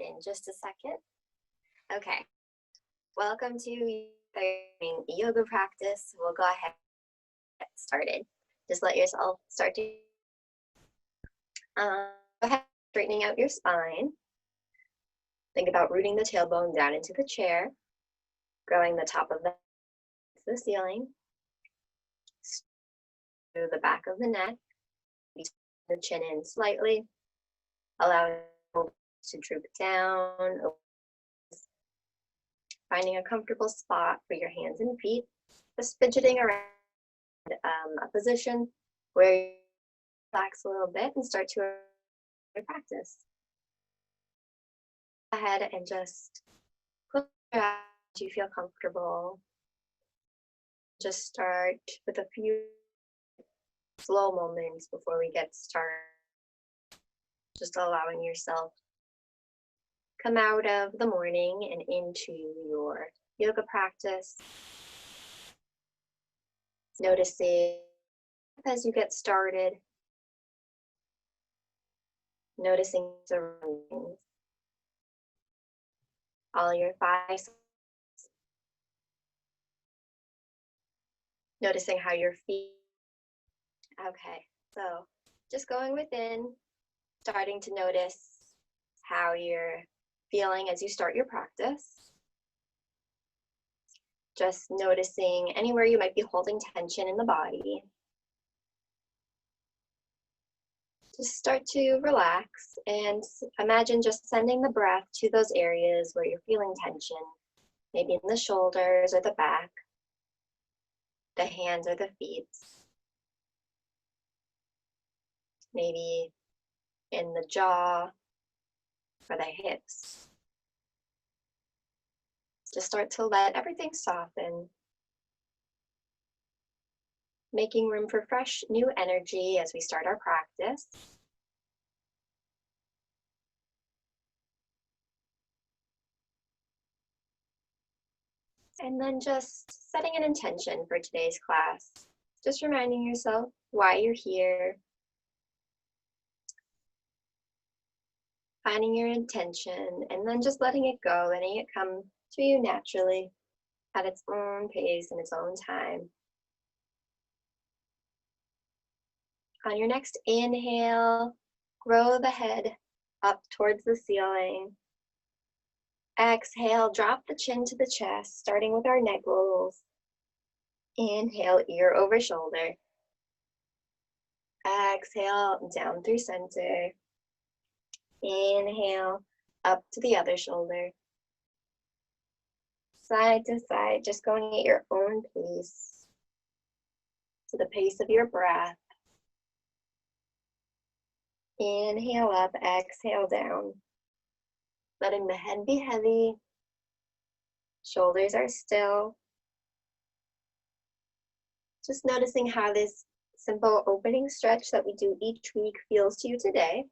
in just a second. Okay, welcome to yoga practice. We'll go ahead and get started. Just let yourself start to go ahead, straightening out your spine. Think about rooting the tailbone down into the chair, growing the top of the ceiling, through the back of the neck, the chin in slightly, allowing to droop down, finding a comfortable spot for your hands and feet, just fidgeting around a position where you relax a little bit and start to practice. Go ahead and just close your eyes if you feel comfortable. Just start with a few slow moments before we get started. Just allowing yourself come out of the morning and into your yoga practice. Noticing as you get started. Noticing surroundings. All your thighs. Noticing how your feet. Okay, so just going within, starting to notice how you're feeling as you start your practice. Just noticing anywhere you might be holding tension in the body. Just start to relax and imagine just sending the breath to those areas where you're feeling tension, maybe in the shoulders or the back, the hands or the feet, maybe in the jaw or the hips. Just start to let everything soften, making room for fresh new energy as we start our practice. And then just setting an intention for today's class. Just reminding yourself why you're here. Finding your intention and then just letting it go, letting it come to you naturally at its own pace and its own time. On your next inhale, grow the head up towards the ceiling. Exhale, drop the chin to the chest, starting with our neck rolls. Inhale, ear over shoulder. Exhale, down through center. Inhale, up to the other shoulder. Side to side, just going at your own pace, to the pace of your breath. Inhale up, exhale down. Letting the head be heavy. Shoulders are still. Just noticing how this simple opening stretch that we do each week feels to you today.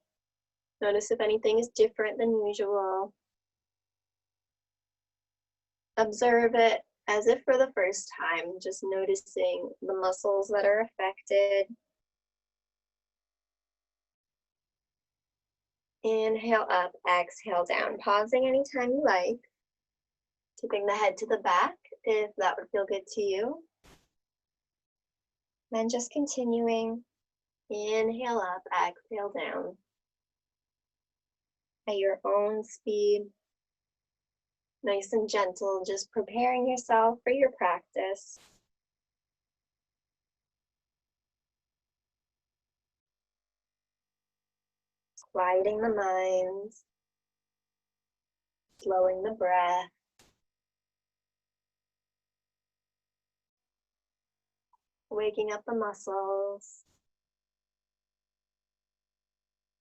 Notice if anything is different than usual. Observe it as if for the first time, just noticing the muscles that are affected. Inhale up, exhale down. Pausing anytime you like. Tipping the head to the back if that would feel good to you. Then just continuing. Inhale up, exhale down. At your own speed. Nice and gentle, just preparing yourself for your practice. Quieting the mind, slowing the breath. Waking up the muscles.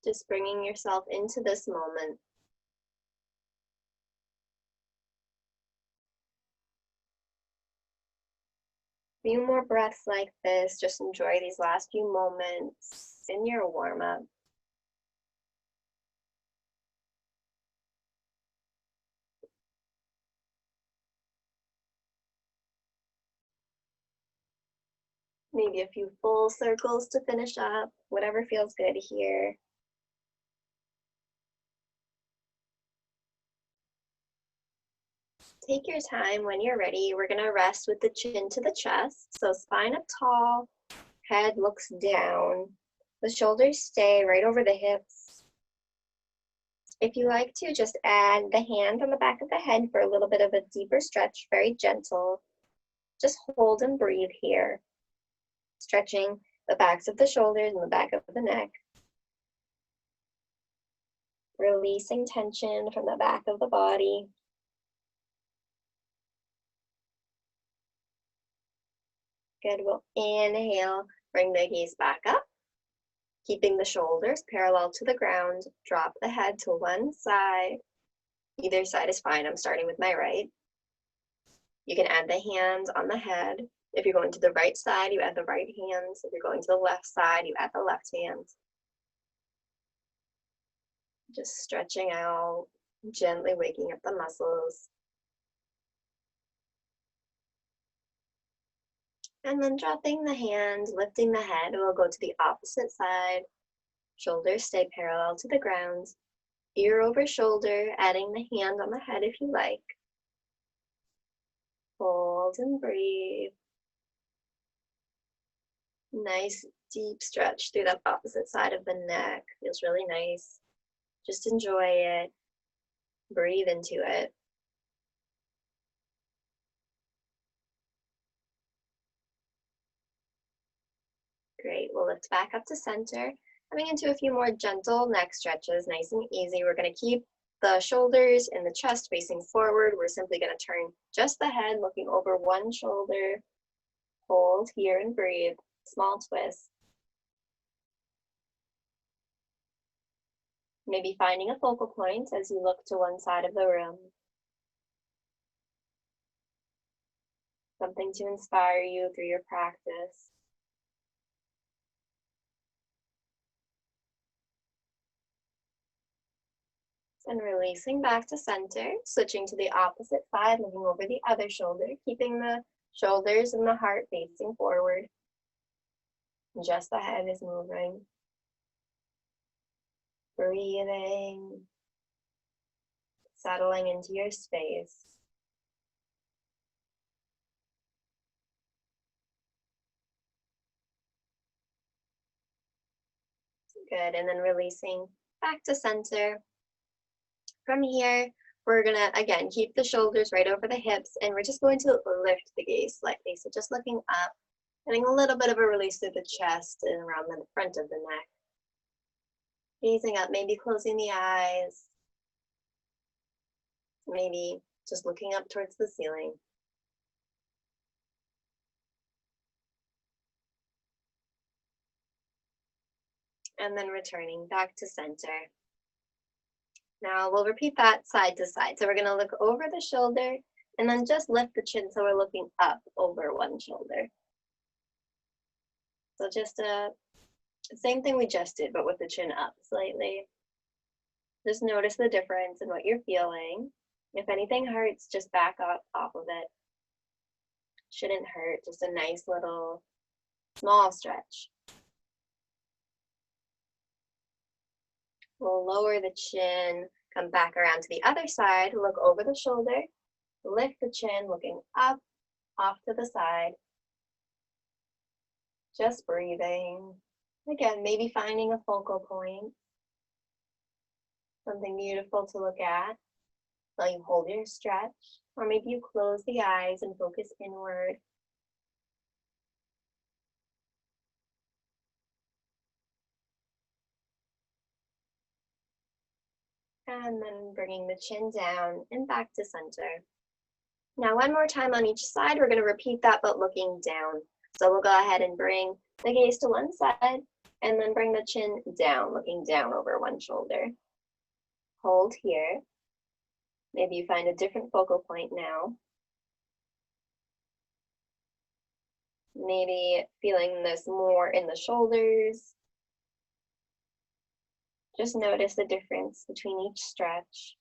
Just bringing yourself into this moment. Few more breaths like this. Just enjoy these last few moments in your warm-up. Maybe a few full circles to finish up, whatever feels good here. Take your time. When you're ready, we're going to rest with the chin to the chest. So spine up tall, head looks down. The shoulders stay right over the hips. If you like to, just add the hand on the back of the head for a little bit of a deeper stretch, very gentle. Just hold and breathe here. Stretching the backs of the shoulders and the back of the neck. Releasing tension from the back of the body. Good, we'll inhale, bring the gaze back up. Keeping the shoulders parallel to the ground, drop the head to one side. Either side is fine, I'm starting with my right. You can add the hands on the head. If you're going to the right side, you add the right hands. If you're going to the left side, you add the left hands. Just stretching out, gently waking up the muscles. And then dropping the hands, lifting the head, we'll go to the opposite side. Shoulders stay parallel to the ground. Ear over shoulder, adding the hand on the head if you like. Hold and breathe. Nice deep stretch through that opposite side of the neck. Feels really nice. Just enjoy it. Breathe into it. Great, we'll lift back up to center. Coming into a few more gentle neck stretches, nice and easy. We're going to keep the shoulders and the chest facing forward. We're simply going to turn just the head, looking over one shoulder. Hold here and breathe. Small twist. Maybe finding a focal point as you look to one side of the room. Something to inspire you through your practice. And releasing back to center, switching to the opposite side, looking over the other shoulder, keeping the shoulders and the heart facing forward. Just the head is moving. Breathing, settling into your space. Good, and then releasing back to center. From here, we're gonna, again, keep the shoulders right over the hips, and we're just going to lift the gaze slightly. So just looking up, getting a little bit of a release through the chest and around the front of the neck. Gazing up, maybe closing the eyes. Maybe just looking up towards the ceiling. And then returning back to center. Now we'll repeat that side to side. So we're gonna look over the shoulder and then just lift the chin so we're looking up over one shoulder. So just same thing we just did, but with the chin up slightly. Just notice the difference in what you're feeling. If anything hurts, just back up off of it. Shouldn't hurt, just a nice little small stretch. We'll lower the chin, come back around to the other side, look over the shoulder, lift the chin, looking up, off to the side. Just breathing. Again, maybe finding a focal point. Something beautiful to look at while you hold your stretch. Or maybe you close the eyes and focus inward. And then bringing the chin down and back to center. Now one more time on each side, we're going to repeat that but looking down. So we'll go ahead and bring the gaze to one side and then bring the chin down, looking down over one shoulder. Hold here. Maybe you find a different focal point now. Maybe feeling this more in the shoulders. Just notice the difference between each stretch.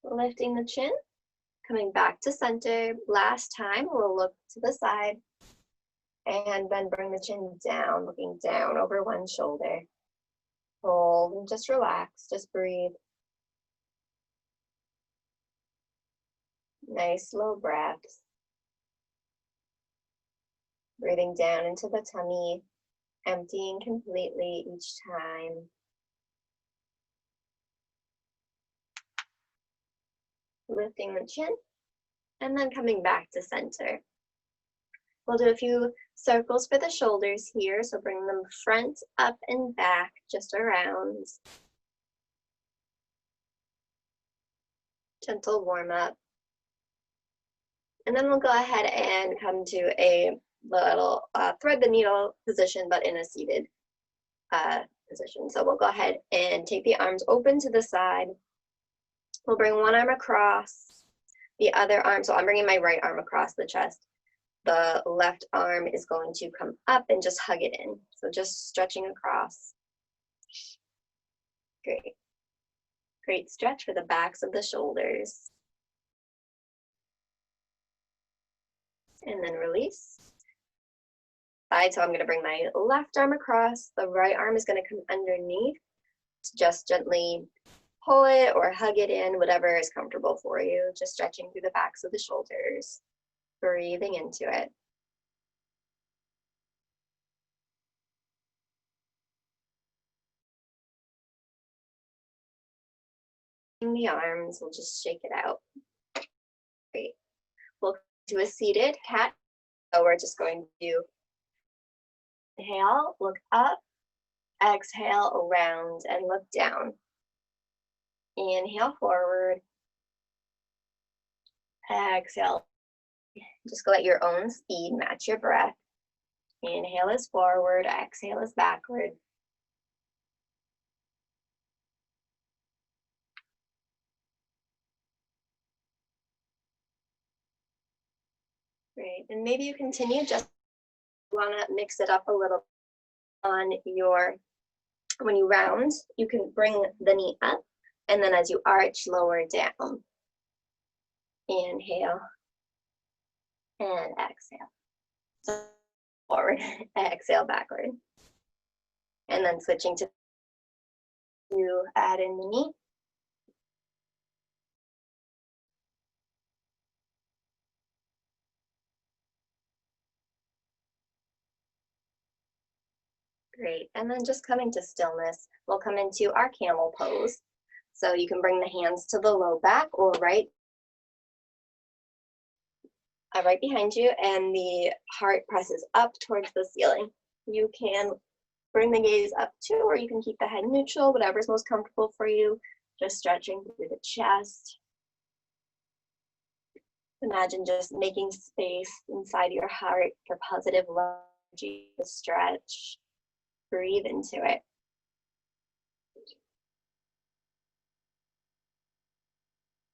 Lifting the chin, coming back to center. Last time, we'll look to the side and then bring the chin down, looking down over one shoulder. Hold hold and just relax, just breathe. Nice slow breaths. Breathing down into the tummy, emptying completely each time. Lifting the chin, and then coming back to center. We'll do a few circles for the shoulders here, so bring them front, up, and back, just around. Gentle warm up. And then we'll go ahead and come to a little thread the needle position, but in a seated position. So we'll go ahead and take the arms open to the side. We'll bring one arm across the other arm. So I'm bringing my right arm across the chest. The left arm is going to come up and just hug it in. So just stretching across. Great. Great stretch for the backs of the shoulders. And then release. So I'm going to bring my left arm across. The right arm is going to come underneath. Just gently pull it or hug it in, whatever is comfortable for you. Just stretching through the backs of the shoulders. Breathing into it. The arms, we'll just shake it out. Great. We'll do a seated cat. So we're just going to inhale, look up, exhale, around, and look down. Inhale forward. Exhale. Just go at your own speed, match your breath. Inhale is forward, exhale is backward. Great, and maybe you continue, just want to mix it up a little on your, when you round, you can bring the knee up, and then as you arch, lower down. Inhale, and exhale. So forward, exhale, backward. And then switching to add in the knee. Great, and then just coming to stillness, we'll come into our camel pose. So you can bring the hands to the low back or right behind you, and the heart presses up towards the ceiling. You can bring the gaze up too, or you can keep the head neutral, whatever's most comfortable for you. Just stretching through the chest. Imagine just making space inside your heart for positive love energy to stretch. Breathe into it.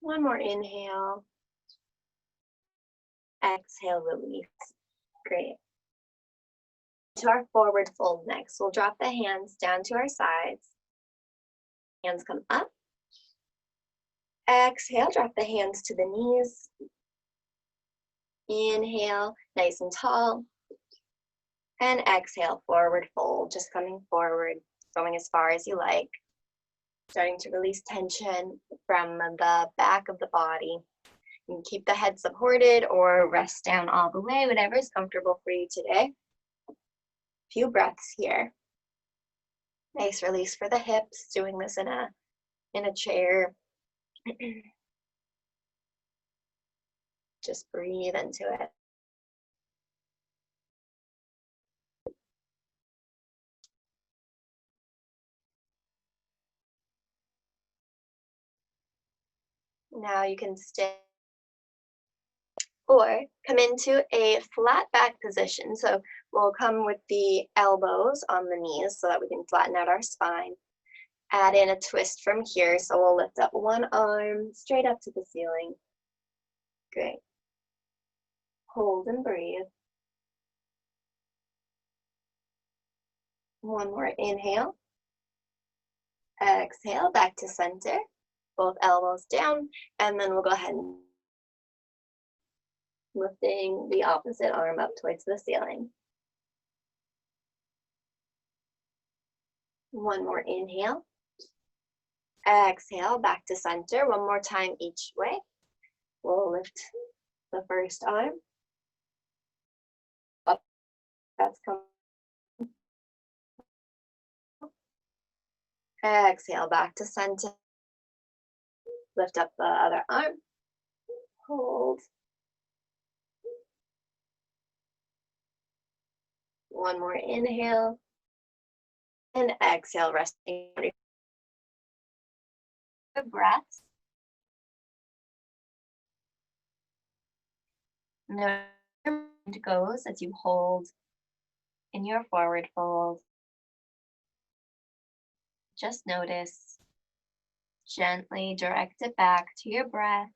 One more inhale. Exhale, release. Great. To our forward fold next. We'll drop the hands down to our sides. Hands come up. Exhale, drop the hands to the knees. Inhale, nice and tall. And exhale, forward fold, just coming forward, going as far as you like. Starting to release tension from the back of the body. You can keep the head supported or rest down all the way, whatever is comfortable for you today. Few breaths here. Nice release for the hips, doing this in a chair. Just breathe into it. Now you can stay or come into a flat back position. So we'll come with the elbows on the knees so that we can flatten out our spine. Add in a twist from here. So we'll lift up one arm straight up to the ceiling. Great. Hold and breathe. One more inhale. Exhale, back to center. Both elbows down, and then we'll go ahead and lifting the opposite arm up towards the ceiling. One more inhale. Exhale, back to center. One more time each way. We'll lift the first arm. Up, that's coming. Exhale, back to center. Lift up the other arm. Hold. One more inhale. And exhale, resting. Breaths. Notice where your mind goes as you hold in your forward fold. Just notice. Gently direct it back to your breath.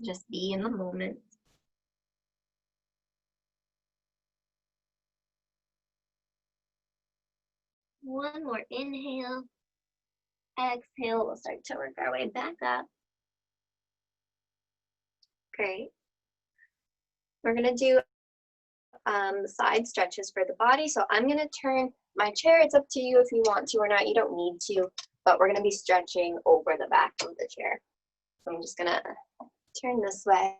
Just be in the moment. One more inhale. Exhale, we'll start to work our way back up. Great. We're gonna do side stretches for the body. So I'm gonna turn my chair. It's up to you if you want to or not. You don't need to, but we're gonna be stretching over the back of the chair. So I'm just gonna turn this way.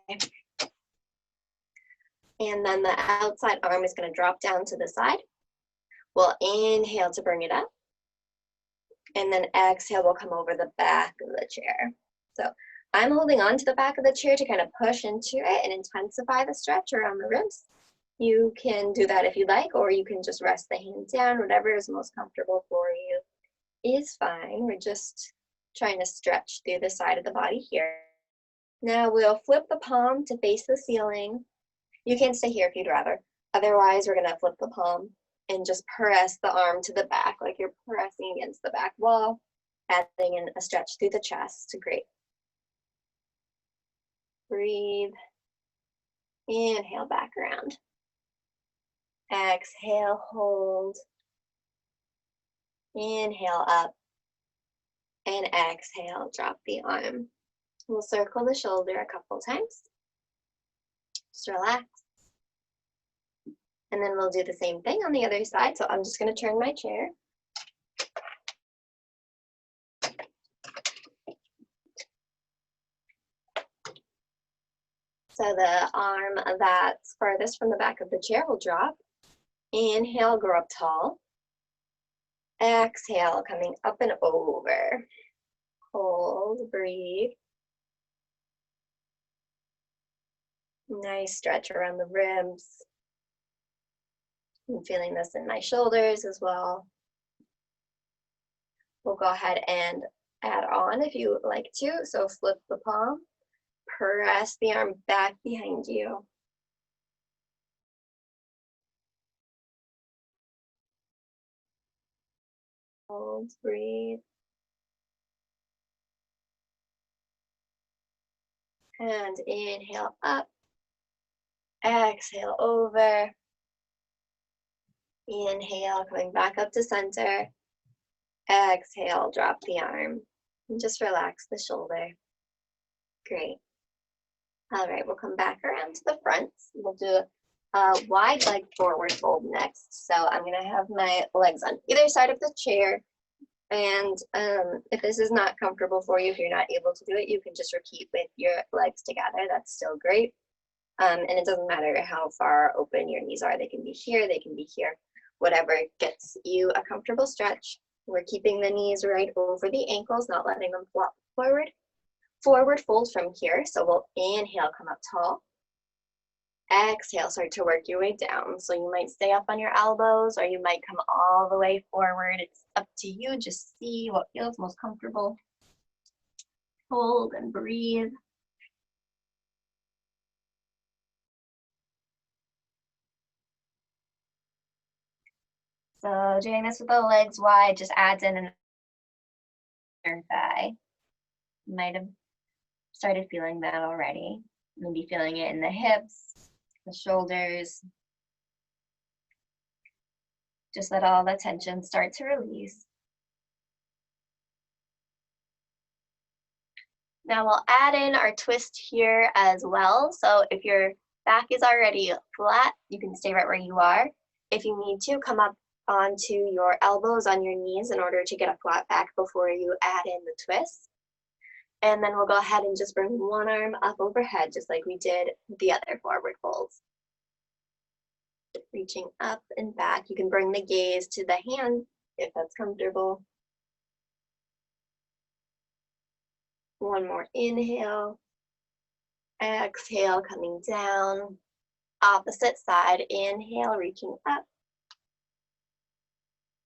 And then the outside arm is gonna drop down to the side. We'll inhale to bring it up. And then exhale, we'll come over the back of the chair. So I'm holding on to the back of the chair to kind of push into it and intensify the stretch around the ribs. You can do that if you like, or you can just rest the hands down. Whatever is most comfortable for you is fine. We're just trying to stretch through the side of the body here. Now we'll flip the palm to face the ceiling. You can stay here if you'd rather. Otherwise, we're gonna flip the palm and just press the arm to the back, like you're pressing against the back wall, adding in a stretch through the chest. Great. Breathe. Inhale back around. Exhale, hold. Inhale up. And exhale, drop the arm. We'll circle the shoulder a couple times. Just relax. And then we'll do the same thing on the other side. So I'm just going to turn my chair. So the arm that's furthest from the back of the chair will drop. Inhale, grow up tall. Exhale, coming up and over. Hold, breathe. Nice stretch around the ribs. I'm feeling this in my shoulders as well. We'll go ahead and add on if you would like to. So flip the palm, press the arm back behind you. Hold, breathe. And inhale up. Exhale over. Inhale, coming back up to center. Exhale, drop the arm. And just relax the shoulder. Great. All right, we'll come back around to the front. We'll do a wide leg forward fold next. So I'm gonna have my legs on either side of the chair. And if this is not comfortable for you, if you're not able to do it, you can just repeat with your legs together. That's still great. And it doesn't matter how far open your knees are. They can be here, they can be here. Whatever gets you a comfortable stretch. We're keeping the knees right over the ankles, not letting them flop forward. Forward fold from here. So we'll inhale, come up tall. Exhale, start to work your way down. So you might stay up on your elbows or you might come all the way forward. It's up to you. Just see what feels most comfortable. Hold and breathe. So doing this with the legs wide just adds in an inner thigh. You might have started feeling that already. Maybe feeling it in the hips, the shoulders. Just let all the tension start to release. Now we'll add in our twist here as well. So if your back is already flat, you can stay right where you are. If you need to, come up onto your elbows on your knees in order to get a flat back before you add in the twist. And then we'll go ahead and just bring one arm up overhead, just like we did the other forward folds. Reaching up and back. You can bring the gaze to the hand if that's comfortable. One more inhale. Exhale, coming down. Opposite side, inhale, reaching up.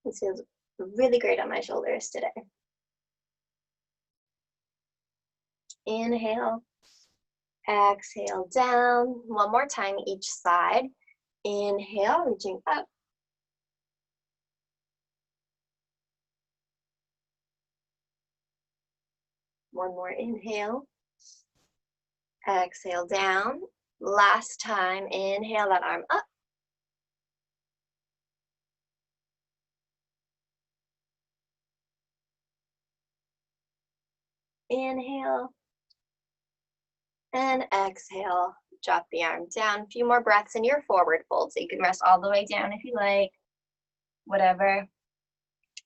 This feels really great on my shoulders today. Inhale, exhale, down. One more time each side. Inhale, reaching up. One more inhale. Exhale, down. Last time, inhale that arm up. Inhale. And exhale, drop the arm down. A few more breaths in your forward fold, so you can rest all the way down if you like. Whatever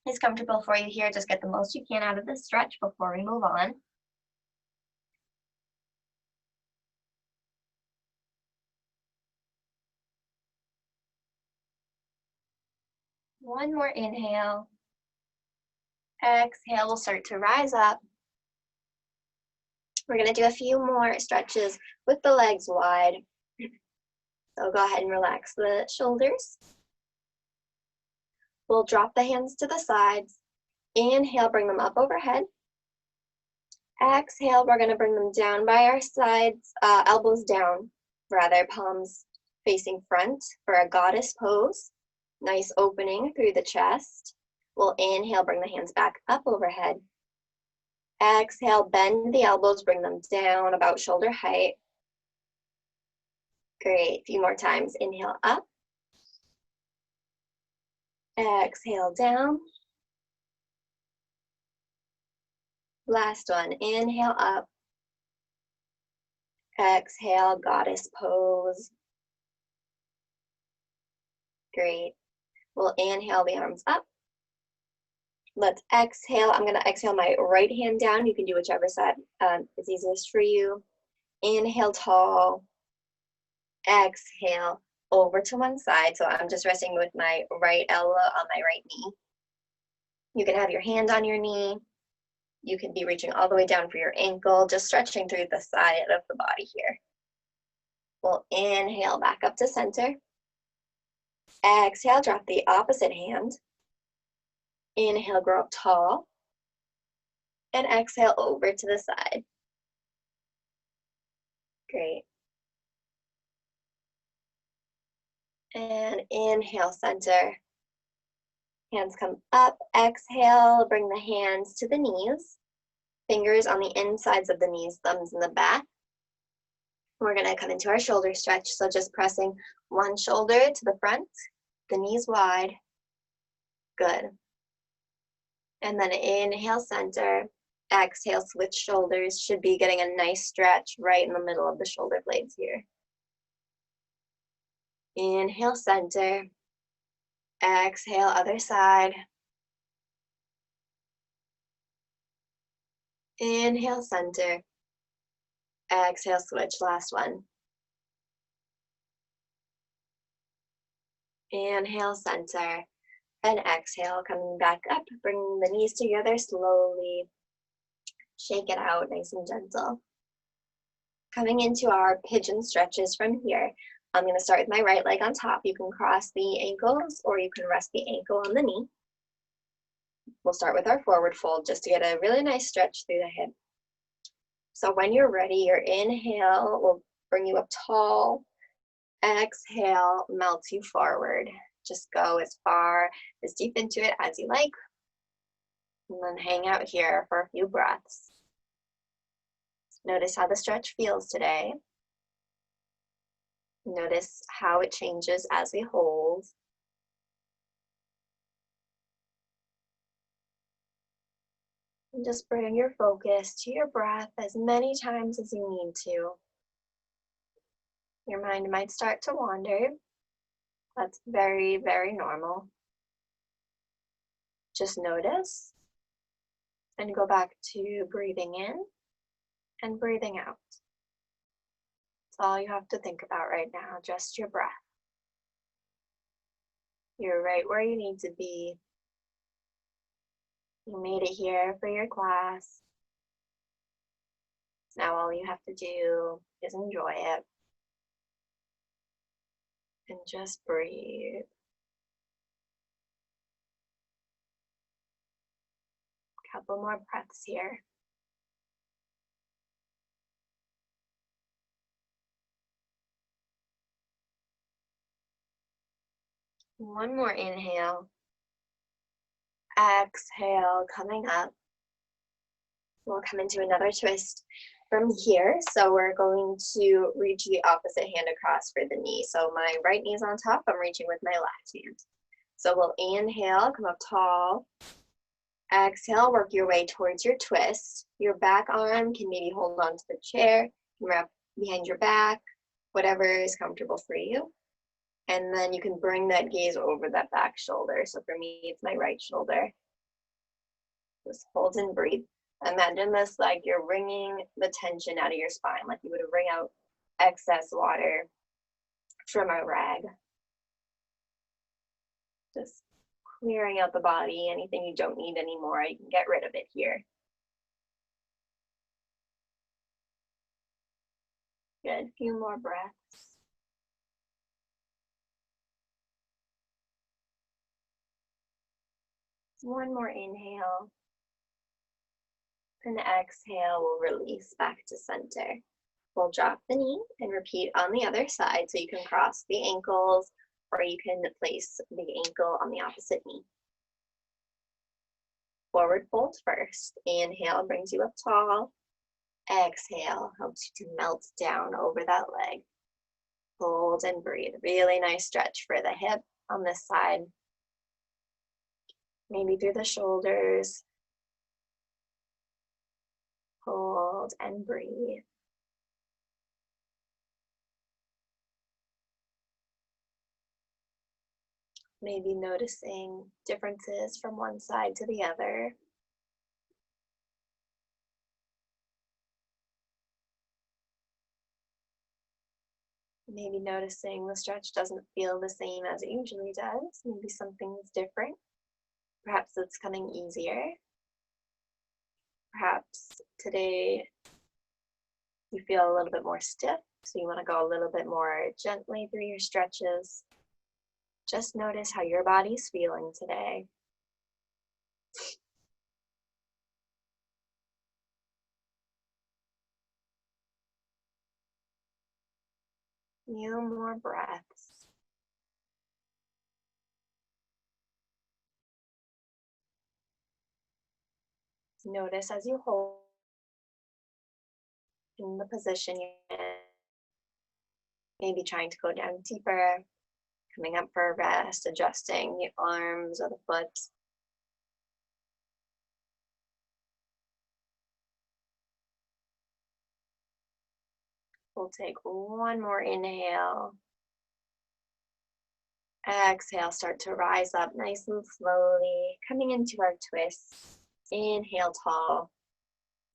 is comfortable for you here, just get the most you can out of this stretch before we move on. One more inhale. Exhale, we'll start to rise up. We're gonna do a few more stretches with the legs wide. So go ahead and relax the shoulders. We'll drop the hands to the sides. Inhale, bring them up overhead. Exhale, we're gonna bring them down by our sides, elbows down, rather, palms facing front for a goddess pose. Nice opening through the chest. We'll inhale, bring the hands back up overhead. Exhale, bend the elbows, bring them down about shoulder height. Great, a few more times. Inhale up. Exhale down. Last one, inhale up. Exhale, goddess pose. Great. We'll inhale the arms up. Let's exhale. I'm gonna exhale my right hand down. You can do whichever side is easiest for you. Inhale tall. Exhale over to one side. So I'm just resting with my right elbow on my right knee. You can have your hand on your knee. You can be reaching all the way down for your ankle, just stretching through the side of the body here. We'll inhale back up to center. Exhale, drop the opposite hand. Inhale, grow up tall. And exhale over to the side. Great. And inhale, center. Hands come up, exhale, bring the hands to the knees. Fingers on the insides of the knees, thumbs in the back. We're gonna come into our shoulder stretch, so just pressing one shoulder to the front, the knees wide. Good. And then inhale, center. Exhale, switch shoulders. Should be getting a nice stretch right in the middle of the shoulder blades here. Inhale, center. Exhale, other side. Inhale, center. Exhale, switch, last one. Inhale, center. And exhale, coming back up, bringing the knees together slowly. Shake it out, nice and gentle. Coming into our pigeon stretches from here. I'm gonna start with my right leg on top. You can cross the ankles or you can rest the ankle on the knee. We'll start with our forward fold just to get a really nice stretch through the hip. So when you're ready, your inhale will bring you up tall. Exhale melts you forward. Just go as far, as deep into it as you like. And then hang out here for a few breaths. Notice how the stretch feels today. Notice how it changes as we hold. And just bring your focus to your breath as many times as you need to. Your mind might start to wander. That's very, very normal. Just notice and go back to breathing in and breathing out. That's all you have to think about right now, just your breath. You're right where you need to be. You made it here for your class. Now all you have to do is enjoy it and just breathe. Couple more breaths here. One more inhale. Exhale, coming up. We'll come into another twist from here. So we're going to reach the opposite hand across for the knee. So my right knee is on top. I'm reaching with my left hand. So we'll inhale, come up tall. Exhale, work your way towards your twist. Your back arm can maybe hold on to the chair, wrap behind your back, whatever is comfortable for you. And then you can bring that gaze over that back shoulder. So for me, it's my right shoulder. Just hold and breathe. Imagine this like you're wringing the tension out of your spine, like you would wring out excess water from a rag. Just clearing out the body, anything you don't need anymore, you can get rid of it here. Good, few more breaths. One more inhale. And exhale, we'll release back to center. We'll drop the knee and repeat on the other side so you can cross the ankles or you can place the ankle on the opposite knee. Forward fold first. Inhale brings you up tall. Exhale helps you to melt down over that leg. Hold and breathe. Really nice stretch for the hip on this side. Maybe through the shoulders. Hold and breathe. Maybe noticing differences from one side to the other. Maybe noticing the stretch doesn't feel the same as it usually does. Maybe something's different. Perhaps it's coming easier. Perhaps today you feel a little bit more stiff, so you want to go a little bit more gently through your stretches. Just notice how your body's feeling today. Few more breaths. Notice as you hold in the position you're in, maybe trying to go down deeper, coming up for a rest, adjusting the arms or the foot. We'll take one more inhale. Exhale, start to rise up nice and slowly, coming into our twist. Inhale, tall.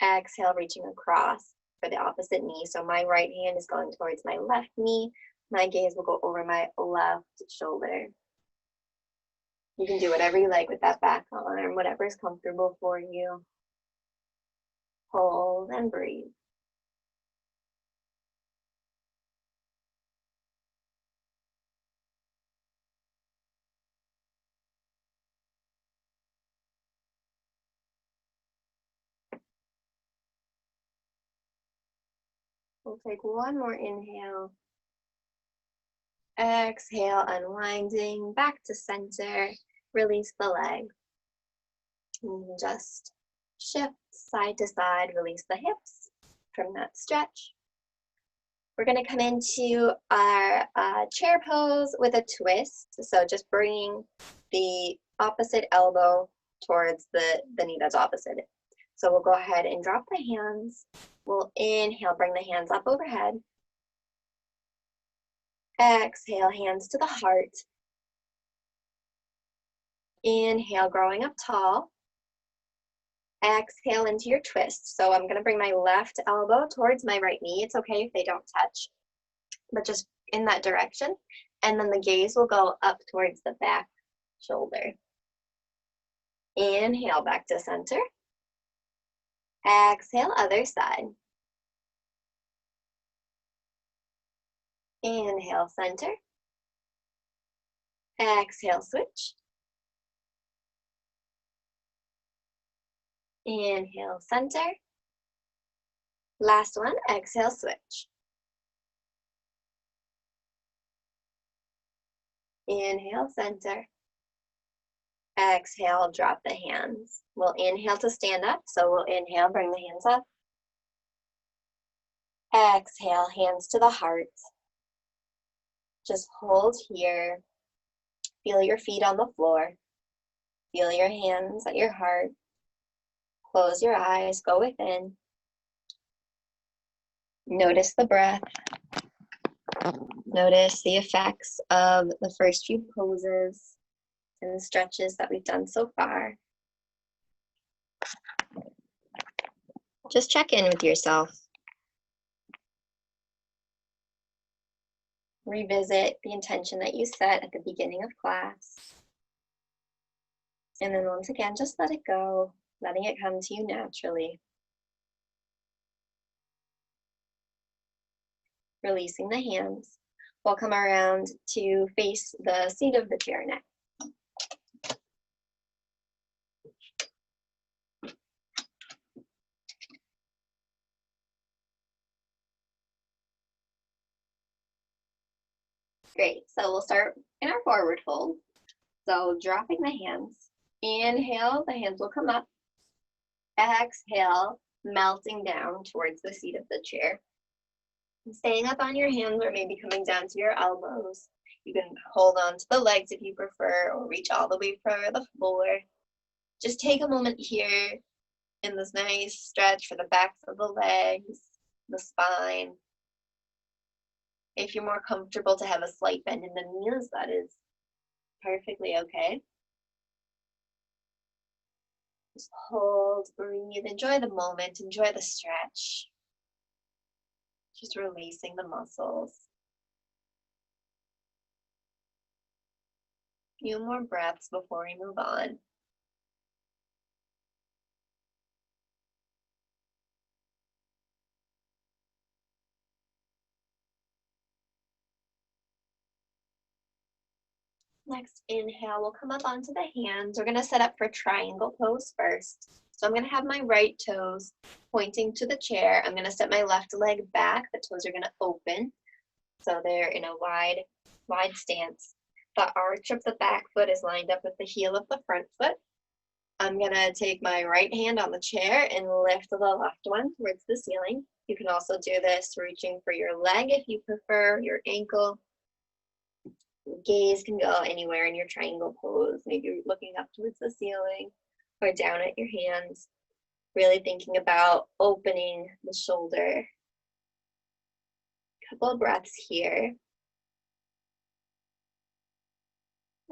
Exhale, reaching across for the opposite knee. So my right hand is going towards my left knee. My gaze will go over my left shoulder. You can do whatever you like with that back arm, whatever is comfortable for you. Hold and breathe. We'll take one more inhale. Exhale, unwinding, back to center. Release the leg. And just shift side to side, release the hips from that stretch. We're going to come into our chair pose with a twist. So just bringing the opposite elbow towards the knee that's opposite. So we'll go ahead and drop the hands. We'll inhale, bring the hands up overhead. Exhale, hands to the heart. Inhale, growing up tall. Exhale into your twist. So I'm going to bring my left elbow towards my right knee. It's okay if they don't touch, but just in that direction. And then the gaze will go up towards the back shoulder. Inhale, back to center. Exhale, other side. Inhale, center. Exhale, switch. Inhale, center. Last one, exhale, switch. Inhale, center. Exhale, drop the hands. We'll inhale to stand up, so we'll inhale, bring the hands up. Exhale, hands to the heart. Just hold here. Feel your feet on the floor. Feel your hands at your heart. Close your eyes, go within. Notice the breath. Notice the effects of the first few poses and the stretches that we've done so far. Just check in with yourself. Revisit the intention that you set at the beginning of class. And then once again, just let it go, letting it come to you naturally. Releasing the hands. We'll come around to face the seat of the chair next. Great, so we'll start in our forward fold. So dropping the hands. Inhale, the hands will come up. Exhale, melting down towards the seat of the chair. Staying up on your hands or maybe coming down to your elbows. You can hold on to the legs if you prefer or reach all the way for the floor. Just take a moment here in this nice stretch for the backs of the legs, the spine. If you're more comfortable to have a slight bend in the knees, that is perfectly okay. Just hold, breathe, enjoy the moment, enjoy the stretch. Just releasing the muscles. Few more breaths before we move on. Next inhale, we'll come up onto the hands. We're going to set up for triangle pose first. So I'm going to have my right toes pointing to the chair. I'm going to set my left leg back. The toes are going to open. So they're in a wide stance. The arch of the back foot is lined up with the heel of the front foot. I'm going to take my right hand on the chair and lift the left one towards the ceiling. You can also do this reaching for your leg if you prefer, your ankle. Gaze can go anywhere in your triangle pose. Maybe you're looking up towards the ceiling or down at your hands. Really thinking about opening the shoulder. Couple of breaths here.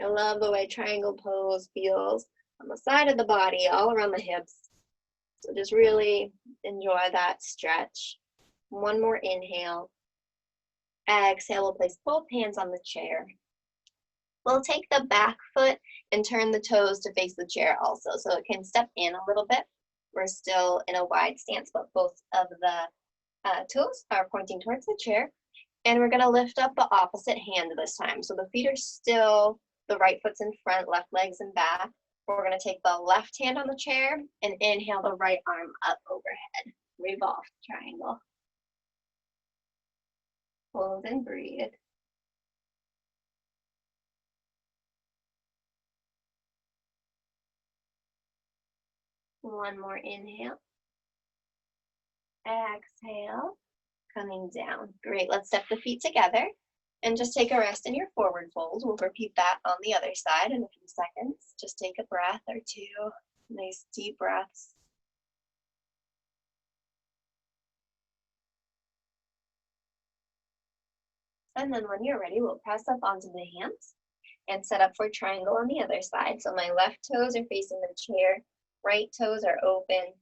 I love the way triangle pose feels on the side of the body, all around the hips. So just really enjoy that stretch. One more inhale. Exhale, we'll place both hands on the chair. We'll take the back foot and turn the toes to face the chair also, so it can step in a little bit. We're still in a wide stance, but both of the toes are pointing towards the chair. And we're going to lift up the opposite hand this time. So the feet are still, the right foot's in front, left leg's in back. We're going to take the left hand on the chair and inhale the right arm up overhead. Revolve triangle. Hold and breathe. One more inhale. Exhale. Coming down. Great. Let's step the feet together and just take a rest in your forward fold. We'll repeat that on the other side in a few seconds. Just take a breath or two. Nice deep breaths. And then when you're ready, we'll press up onto the hands and set up for triangle on the other side. So my left toes are facing the chair, right toes are open.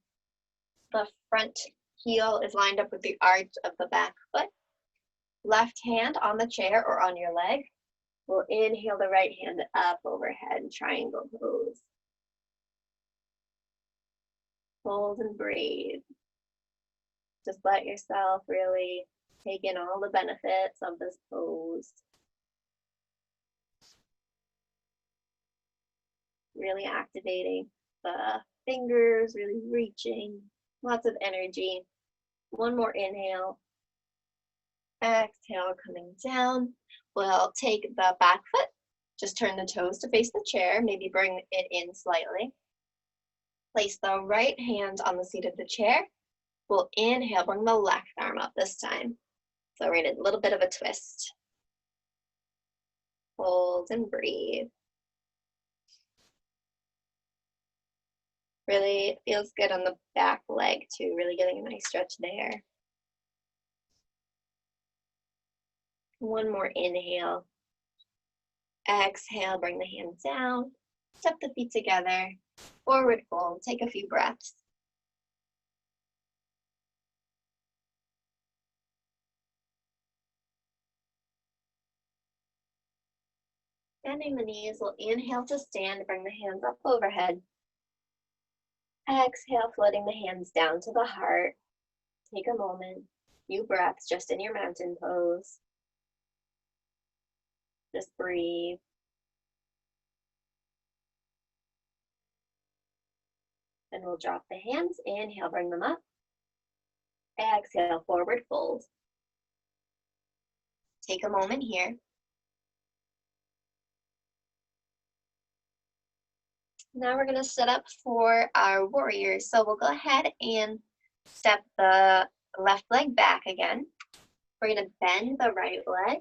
The front heel is lined up with the arch of the back foot. Left hand on the chair or on your leg. We'll inhale the right hand up overhead, triangle pose. Hold and breathe. Just let yourself really take in all the benefits of this pose. Really activating the fingers, really reaching, lots of energy. One more inhale. Exhale, coming down. We'll take the back foot, just turn the toes to face the chair, maybe bring it in slightly. Place the right hand on the seat of the chair. We'll inhale, bring the left arm up this time. So we're in a little bit of a twist. Hold and breathe. Really feels good on the back leg too, really getting a nice stretch there. One more inhale. Exhale, bring the hands down. Step the feet together. Forward fold. Take a few breaths. Bending the knees, we'll inhale to stand, bring the hands up overhead. Exhale, floating the hands down to the heart. Take a moment, few breaths just in your mountain pose. Just breathe. And we'll drop the hands. Inhale, bring them up. Exhale, forward fold. Take a moment here. Now we're going to set up for our warriors. So we'll go ahead and step the left leg back again. We're going to bend the right leg,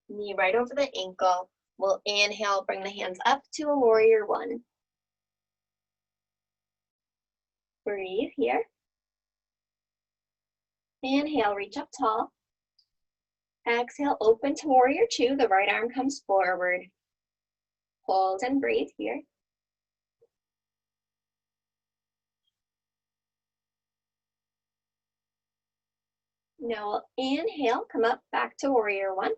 knee right over the ankle. We'll inhale, bring the hands up to a warrior one. Breathe here. Inhale, reach up tall. Exhale, open to warrior two. The right arm comes forward. Hold and breathe here. Now inhale, come up back to warrior one.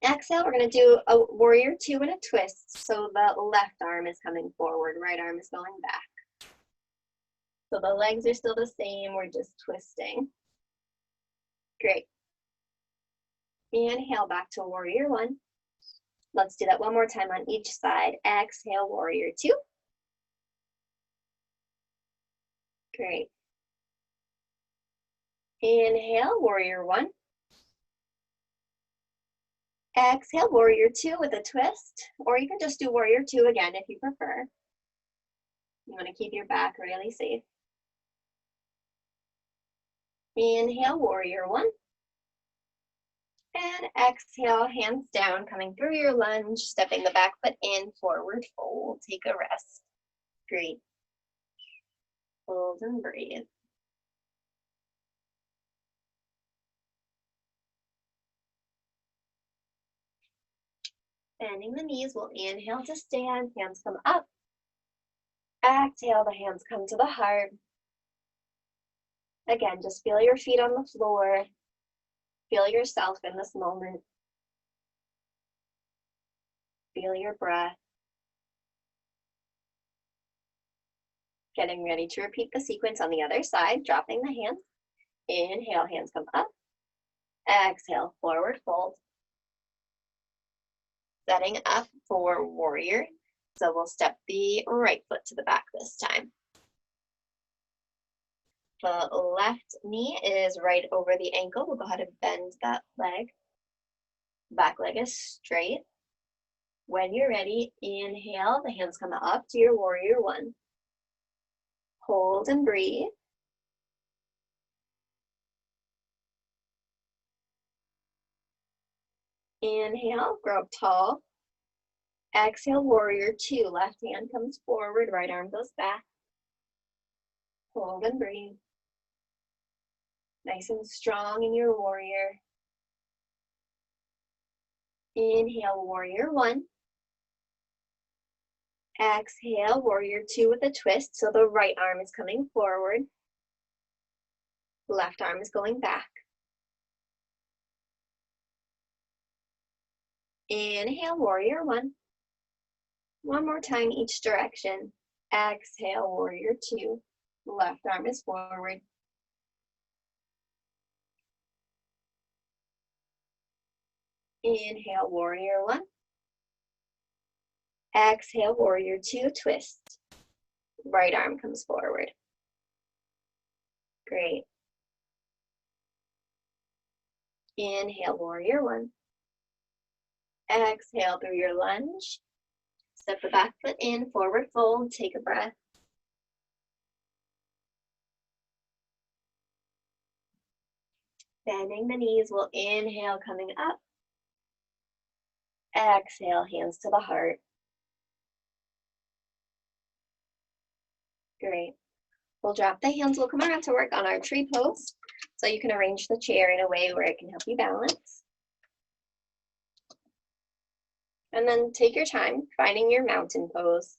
Exhale, we're going to do a warrior two and a twist. So the left arm is coming forward, right arm is going back. So the legs are still the same, we're just twisting. Great. Inhale back to warrior one. Let's do that one more time on each side. Exhale, warrior two. Great. Inhale, warrior one. Exhale, warrior two with a twist, or you can just do warrior two again if you prefer. You want to keep your back really safe. Inhale, warrior one. And exhale, hands down, coming through your lunge, stepping the back foot in, forward fold. Take a rest. Great. Hold and breathe. Bending the knees, we'll inhale to stand, hands come up. Exhale, the hands come to the heart. Again, just feel your feet on the floor. Feel yourself in this moment. Feel your breath. Getting ready to repeat the sequence on the other side, dropping the hands. Inhale, hands come up. Exhale, forward fold. Setting up for warrior. So we'll step the right foot to the back this time. The left knee is right over the ankle. We'll go ahead and bend that leg. Back leg is straight. When you're ready, inhale, the hands come up to your warrior one. Hold and breathe. Inhale, grow up tall. Exhale, warrior two. Left hand comes forward, right arm goes back. Hold and breathe. Nice and strong in your warrior. Inhale, warrior one. Exhale, warrior two with a twist. So the right arm is coming forward. Left arm is going back. Inhale, warrior one. One more time each direction. Exhale, warrior two. Left arm is forward. Inhale, warrior one. Exhale, warrior two, twist. Right arm comes forward. Great. Inhale, warrior one. Exhale through your lunge. Step the back foot in, forward fold, take a breath. Bending the knees, we'll inhale, coming up. Exhale, hands to the heart. Great. We'll drop the hands, we'll come around to work on our tree pose. So you can arrange the chair in a way where it can help you balance. And then take your time finding your mountain pose.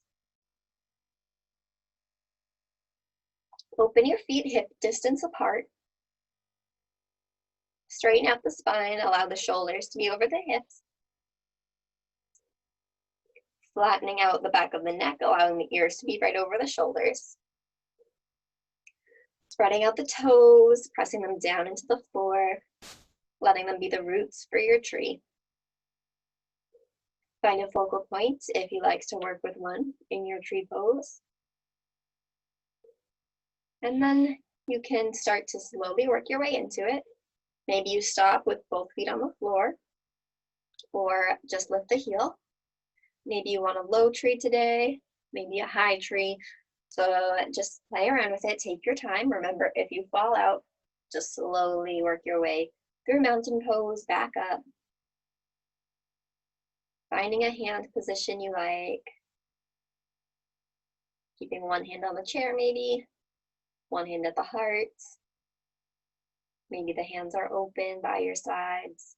Open your feet hip distance apart. Straighten out the spine, allow the shoulders to be over the hips. Flattening out the back of the neck, allowing the ears to be right over the shoulders. Spreading out the toes, pressing them down into the floor, letting them be the roots for your tree. Find a focal point if you like to work with one in your tree pose. And then you can start to slowly work your way into it. Maybe you stop with both feet on the floor, or just lift the heel. Maybe you want a low tree today, maybe a high tree. So just play around with it, take your time. Remember, if you fall out, just slowly work your way through mountain pose, back up. Finding a hand position you like. Keeping one hand on the chair maybe, one hand at the heart. Maybe the hands are open by your sides.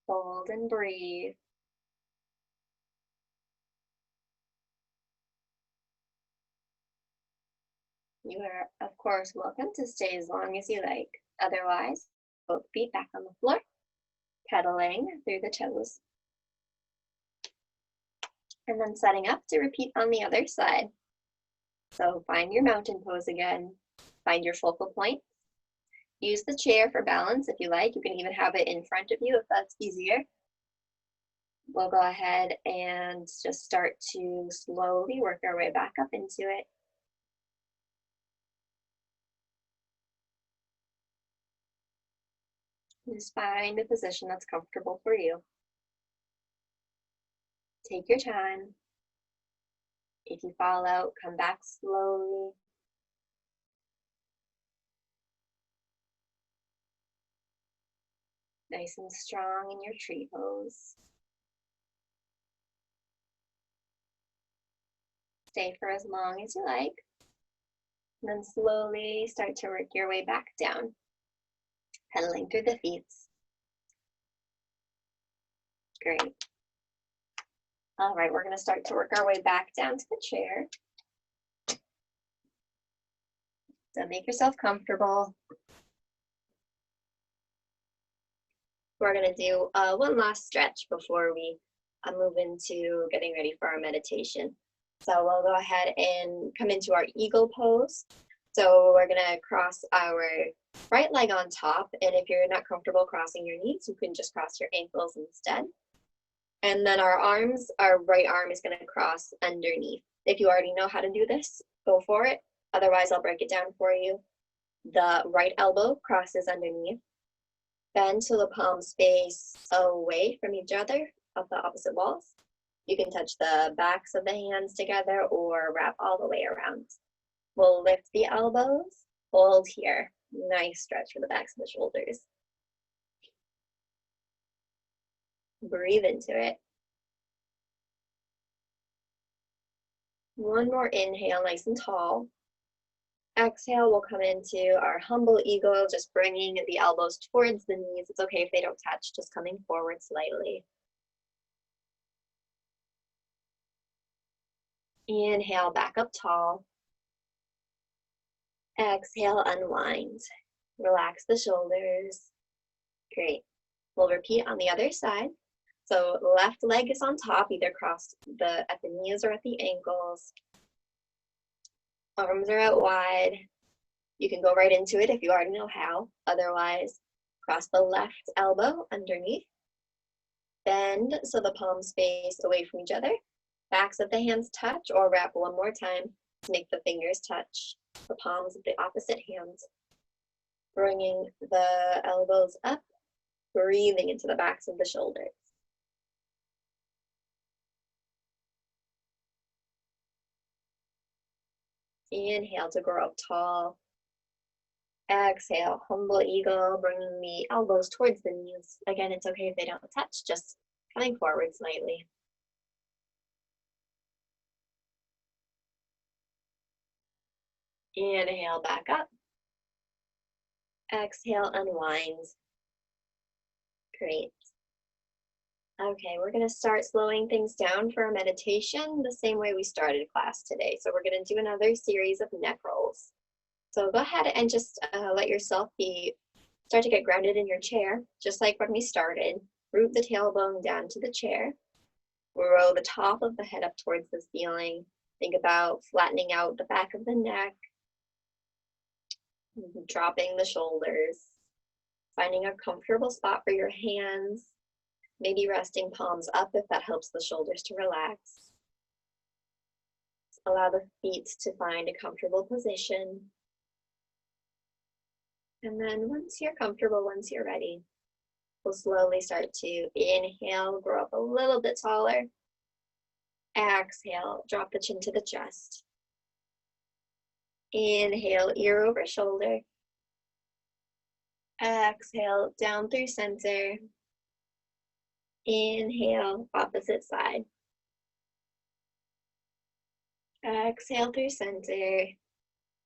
Hold and breathe. You are, of course, welcome to stay as long as you like. Otherwise, both feet back on the floor, pedaling through the toes. And then setting up to repeat on the other side. So find your mountain pose again. Find your focal point. Use the chair for balance if you like. You can even have it in front of you if that's easier. We'll go ahead and just start to slowly work our way back up into it. Just find a position that's comfortable for you. Take your time. If you fall out, come back slowly. Nice and strong in your tree pose. Stay for as long as you like. And then slowly start to work your way back down. Pedaling through the feet. Great. All right, we're going to start to work our way back down to the chair. So make yourself comfortable. We're going to do one last stretch before we move into getting ready for our meditation. So we'll go ahead and come into our eagle pose. So we're going to cross our right leg on top. And if you're not comfortable crossing your knees, you can just cross your ankles instead. And then our right arm is going to cross underneath. If you already know how to do this, go for it. Otherwise, I'll break it down for you. The right elbow crosses underneath. Bend so the palms face away from each other of the opposite walls. You can touch the backs of the hands together or wrap all the way around. We'll lift the elbows, hold here. Nice stretch for the backs of the shoulders. Breathe into it. One more inhale, nice and tall. Exhale, we'll come into our humble eagle, just bringing the elbows towards the knees. It's okay if they don't touch, just coming forward slightly. Inhale, back up tall. Exhale, unwind. Relax the shoulders. Great. We'll repeat on the other side. So left leg is on top, either crossed at the knees or at the ankles. Arms are out wide. You can go right into it if you already know how. Otherwise, cross the left elbow underneath. Bend so the palms face away from each other. Backs of the hands touch, or wrap one more time to make the fingers touch the palms of the opposite hands. Bringing the elbows up, breathing into the backs of the shoulders. Inhale to grow up tall. Exhale, humble eagle, bringing the elbows towards the knees. Again, it's okay if they don't touch, just coming forward slightly. Inhale, back up. Exhale, unwind. Great. Okay, we're going to start slowing things down for our meditation the same way we started class today. So we're going to do another series of neck rolls. So go ahead and just let yourself start to get grounded in your chair, just like when we started. Root the tailbone down to the chair. Roll the top of the head up towards the ceiling. Think about flattening out the back of the neck, dropping the shoulders, finding a comfortable spot for your hands, maybe resting palms up if that helps the shoulders to relax. Allow the feet to find a comfortable position. And then once you're comfortable, once you're ready, we'll slowly start to inhale, grow up a little bit taller. Exhale, drop the chin to the chest. Inhale, ear over shoulder. Exhale, down through center. Inhale, opposite side. Exhale through center.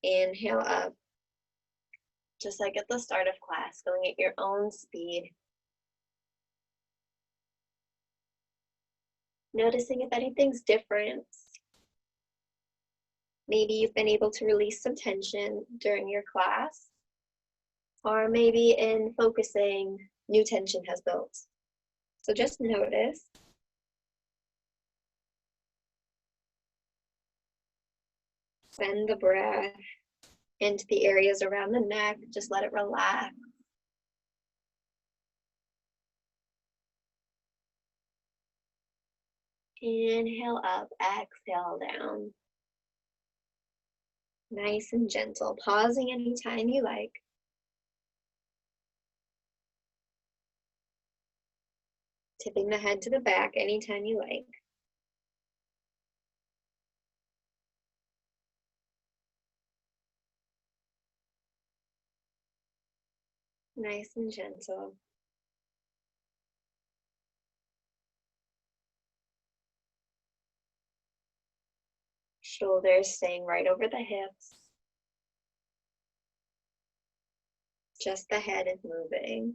Inhale up. Just like at the start of class, going at your own speed. Noticing if anything's different. Maybe you've been able to release some tension during your class, or maybe in focusing, new tension has built. So just notice. Send the breath into the areas around the neck. Just let it relax. Inhale up, exhale down. Nice and gentle, pausing anytime you like. Tipping the head to the back anytime you like. Nice and gentle. Shoulders staying right over the hips. Just the head is moving.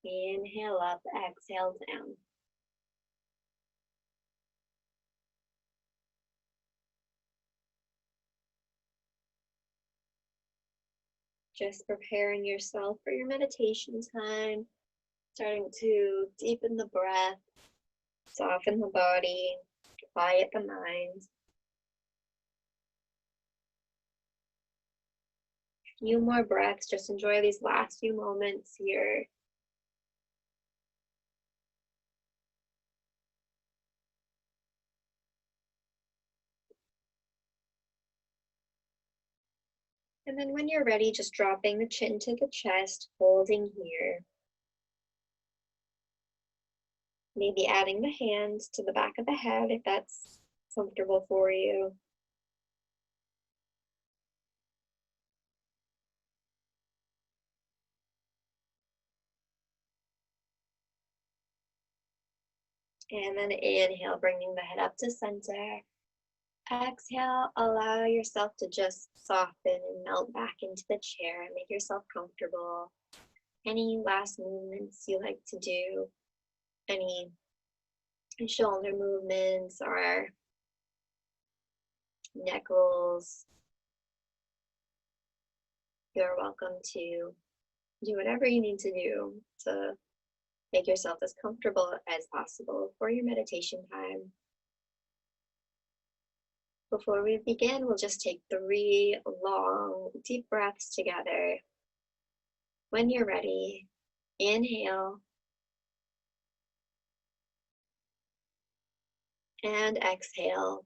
Inhale up, exhale down. Just preparing yourself for your meditation time. Starting to deepen the breath, soften the body, quiet the mind. Few more breaths, just enjoy these last few moments here. And then when you're ready, just dropping the chin to the chest, holding here. Maybe adding the hands to the back of the head if that's comfortable for you. And then inhale, bringing the head up to center. Exhale, allow yourself to just soften and melt back into the chair and make yourself comfortable. Any last movements you like to do, any shoulder movements or neck rolls, you're welcome to do whatever you need to do to make yourself as comfortable as possible for your meditation time. Before we begin, we'll just take 3 long, deep breaths together. When you're ready, inhale and exhale.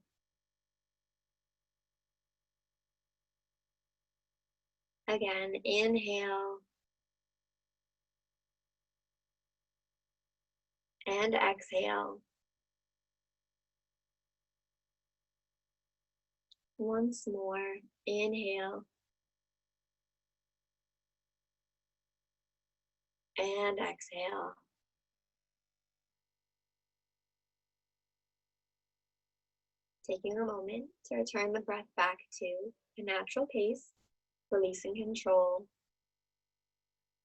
Again, inhale and exhale. Once more, inhale and exhale. Taking a moment to return the breath back to a natural pace, releasing control,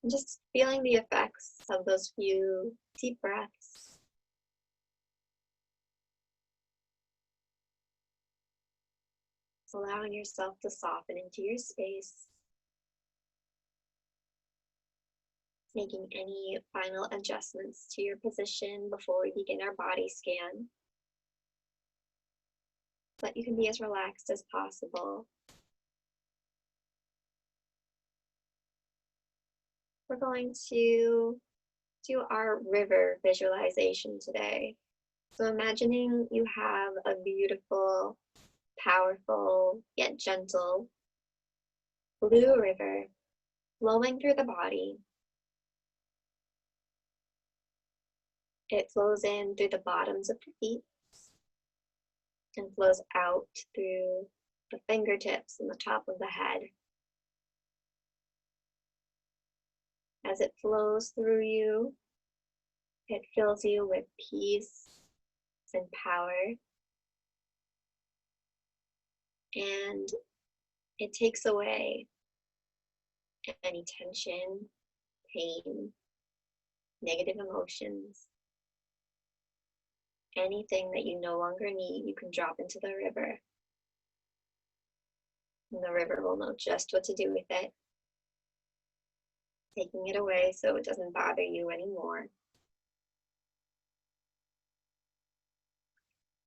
and just feeling the effects of those few deep breaths. Allowing yourself to soften into your space, making any final adjustments to your position before we begin our body scan. But you can be as relaxed as possible. We're going to do our river visualization today. So imagining you have a beautiful, powerful, yet gentle blue river flowing through the body. It flows in through the bottoms of the feet and flows out through the fingertips and the top of the head. As it flows through you, it fills you with peace and power, and it takes away any tension, pain, negative emotions. Anything that you no longer need, you can drop into the river. And the river will know just what to do with it, taking it away so it doesn't bother you anymore.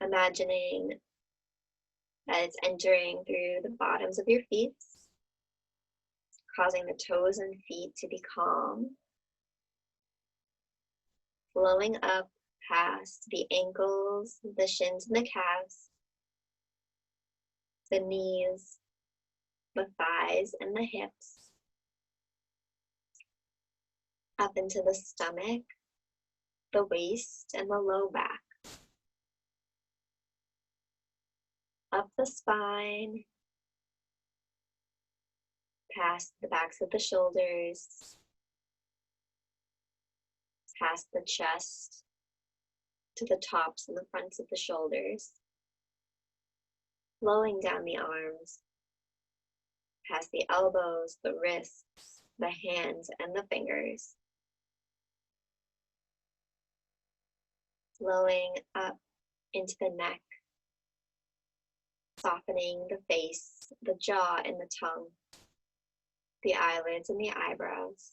Imagining that it's entering through the bottoms of your feet, causing the toes and feet to be calm, flowing up past the ankles, the shins and the calves, the knees, the thighs and the hips, up into the stomach, the waist and the low back, up the spine, past the backs of the shoulders, past the chest, to the tops and the fronts of the shoulders, flowing down the arms, past the elbows, the wrists, the hands, and the fingers, flowing up into the neck, softening the face, the jaw, and the tongue, the eyelids and the eyebrows,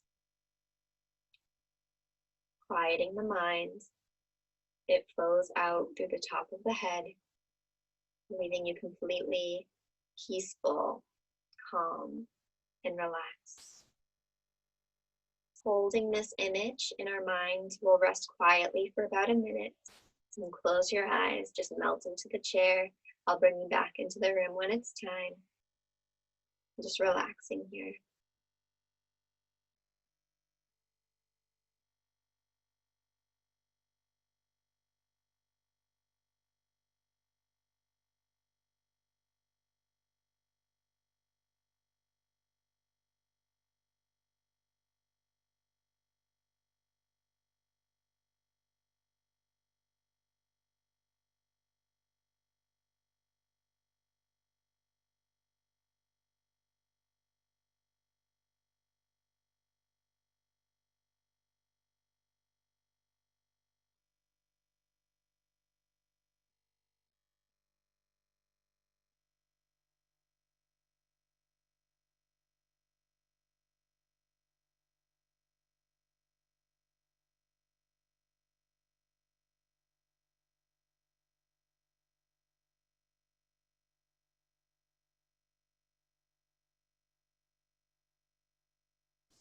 quieting the mind. It flows out through the top of the head, leaving you completely peaceful, calm, and relaxed. Holding this image in our mind, we'll rest quietly for about a minute. And close your eyes, just melt into the chair. I'll bring you back into the room when it's time. Just relaxing here.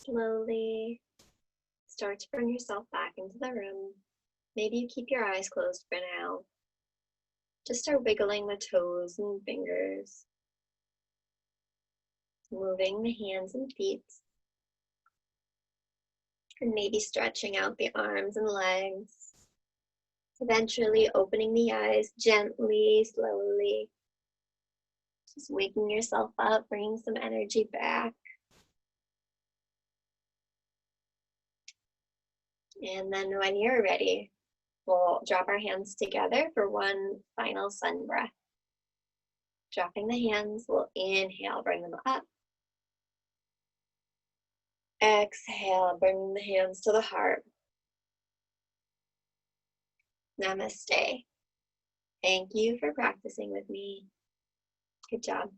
Slowly start to bring yourself back into the room. Maybe you keep your eyes closed for now. Just start wiggling the toes and fingers, moving the hands and feet, and maybe stretching out the arms and legs. Eventually opening the eyes gently, slowly. Just waking yourself up, bringing some energy back. And then when you're ready, we'll drop our hands together for one final sun breath. Dropping the hands, we'll inhale, bring them up. Exhale, bring the hands to the heart. Namaste. Thank you for practicing with me. Good job.